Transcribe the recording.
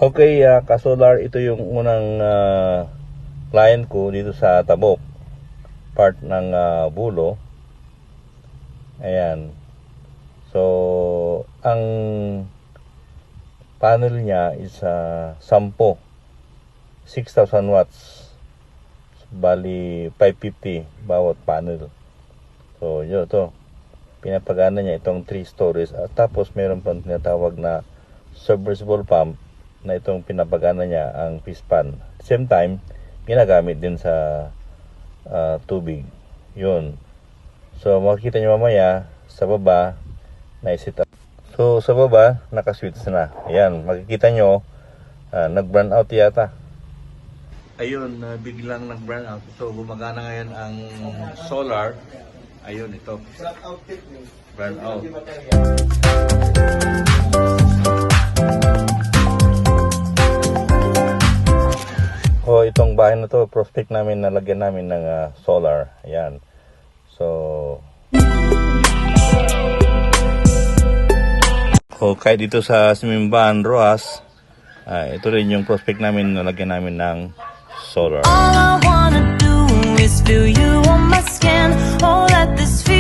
Okay, ka-solar, ito yung unang client ko dito sa Tabok, part ng Bulo. Ayan. So, ang panel niya is 10, 6,000 watts. Bali 550 bawat panel. So, yun to. Pinapagana niya itong 3 stories. At tapos meron pang tinatawag na submersible pump na itong pinapagana niya ang fish pan. Same time, ginagamit din sa tubig. Yun. So, makikita nyo mamaya sa baba na isit up. So, sa baba, naka-switch na. Ayan, makikita nyo, nag-burn out yata. Ayun, biglang nag-burn out. So, gumagana ngayon ang solar. Ayun, ito. Burn out. So, itong bahay na to, prospect namin, nalagyan namin ng solar. Ayan. So, kahit dito sa Simimban, Roas, ito rin yung prospect namin, nalagyan namin ng solar. All I wanna do is feel you on my skin. Oh, let this feel